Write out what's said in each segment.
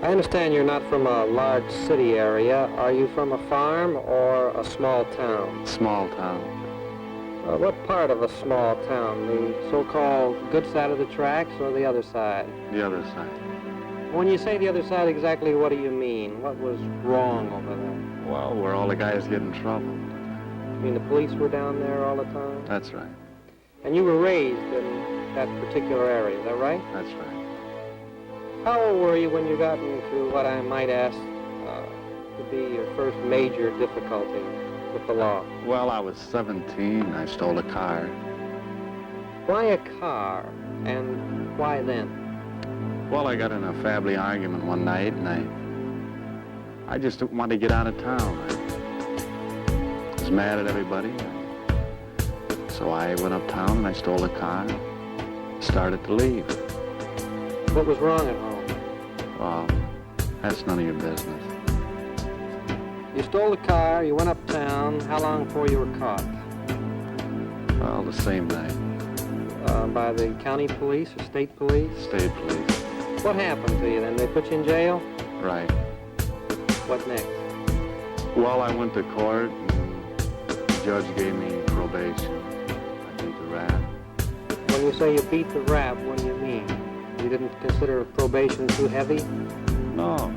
I understand you're not from a large city area. Are you from a farm or a small town? Small town. What part of a small town? The so-called good side of the tracks or the other side? The other side. When you say the other side, exactly what do you mean? What was wrong over there? Well, where all the guys get in trouble. You mean the police were down there all the time? That's right. And you were raised in that particular area, is that right? That's right. How old were you when you got into what I might ask to be your first major difficulty with the law? Well, I was 17. I stole a car. Why a car, and why then? Well, I got in a family argument one night, and I just wanted to get out of town. I was mad at everybody. So I went uptown and I stole a car, started to leave. What was wrong at home? Well, that's none of your business. You stole the car, you went uptown. How long before you were caught? Well, the same night. By the county police or state police? State police. What happened to you then? They put you in jail? Right. What next? Well, I went to court and the judge gave me probation. I beat the rap. When you say you beat the rap, what do you mean? You didn't consider probation too heavy? No.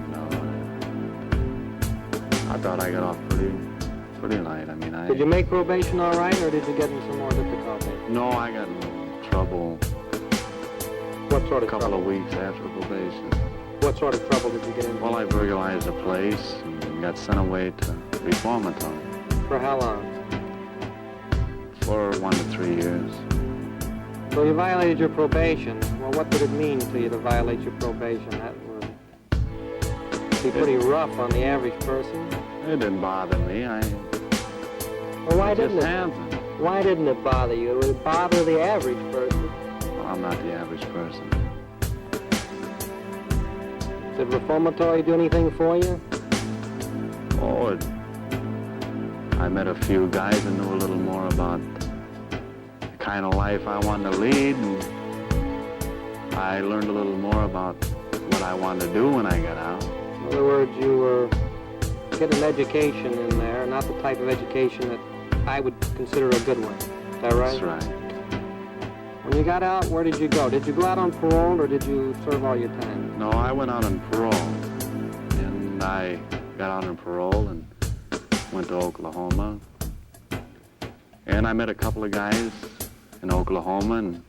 I thought I got off pretty light. I mean, Did you make probation all right, or did you get in some more difficulty? No, I got in trouble. What sort of A couple of weeks after probation. What sort of trouble did you get in? Well, I burglarized a place and got sent away to reformatory. For how long? For 1 to 3 years. So you violated your probation. Well, what did it mean to you to violate your probation? That would be pretty rough on the average person. It didn't bother me. Well, why didn't it? Happened. Why didn't it bother you? It would bother the average person. Well, I'm not the average person. Did reformatory do anything for you? Oh, I met a few guys that knew a little more about the kind of life I wanted to lead, and I learned a little more about what I wanted to do when I got out. In other words, you were getting an education in there, not the type of education that I would consider a good one. Is that right? That's right. When you got out, where did you go? Did you go out on parole, or did you serve all your time? No, I went out on parole, and I got out on parole and went to Oklahoma. And I met a couple of guys in Oklahoma in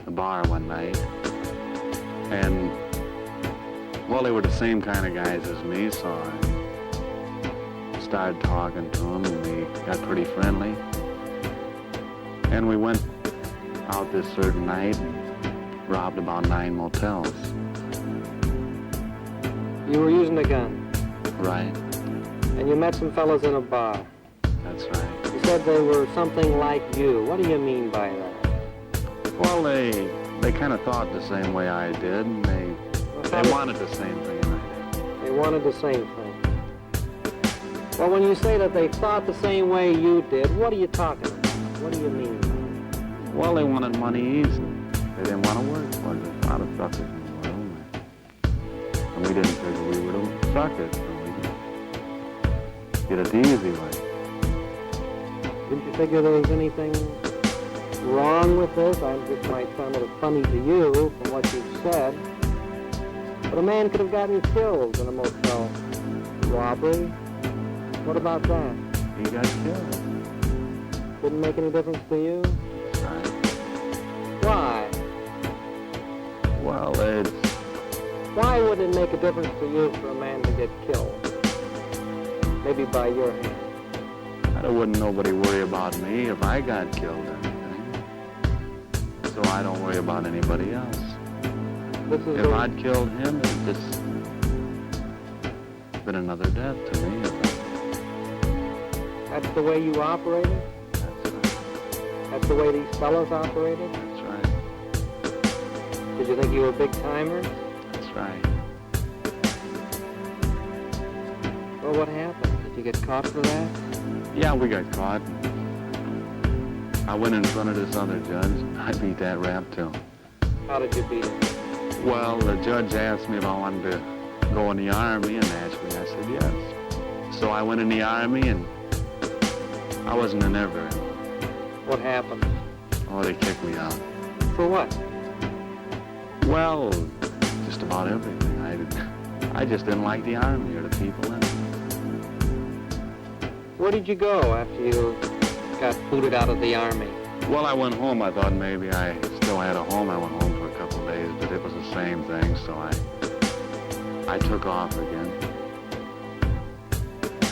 the bar one night. And, well, they were the same kind of guys as me, so I started talking to them, and we got pretty friendly. And we went out this certain night and robbed about 9 motels. You were using a gun? Right. And you met some fellows in a bar? That's right. You said they were something like you. What do you mean by that? Well, they kind of thought the same way I did, and they wanted the same thing as I did. They wanted the same thing. Well, when you say that they thought the same way you did, what are you talking about? What do you mean? Well, they wanted money easy. They didn't want to work for it. There's a lot of suckers in the world. And we didn't figure we were the suckers, so we get it the easy way. Didn't you figure there was anything wrong with this? This might sound a little funny to you from what you've said, but a man could have gotten killed in a motel robbery. What about that? He got killed. Didn't make any difference to you? Right. Why? Well, Why would it make a difference to you for a man to get killed? Maybe by your hand. I wouldn't nobody worry about me if I got killed or anything. So I don't worry about anybody else. If I'd killed him, it'd just been another death to me. That's the way you operated? That's right. That's the way these fellows operated? That's right. Did you think you were big timers? That's right. Well, what happened? Did you get caught for that? Yeah, we got caught. I went in front of this other judge. I beat that rap too. How did you beat it? Well, the judge asked me if I wanted to go in the Army, and naturally I said yes. So I went in the Army, and I wasn't in there very long. What happened? Oh, they kicked me out. For what? Well, just about everything. I just didn't like the Army or the people in it. Where did you go after you got booted out of the Army? Well, I went home. I thought maybe I still had a home. I went home for a couple of days, but it was the same thing, so I took off again.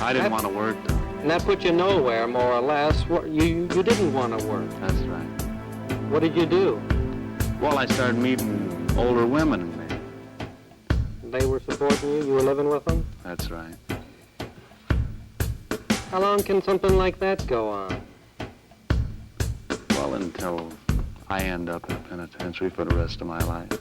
I didn't want to work, though. And that put you nowhere, more or less. You didn't want to work. That's right. What did you do? Well, I started meeting older women and me. They were supporting you? You were living with them? That's right. How long can something like that go on? Well, until I end up in a penitentiary for the rest of my life.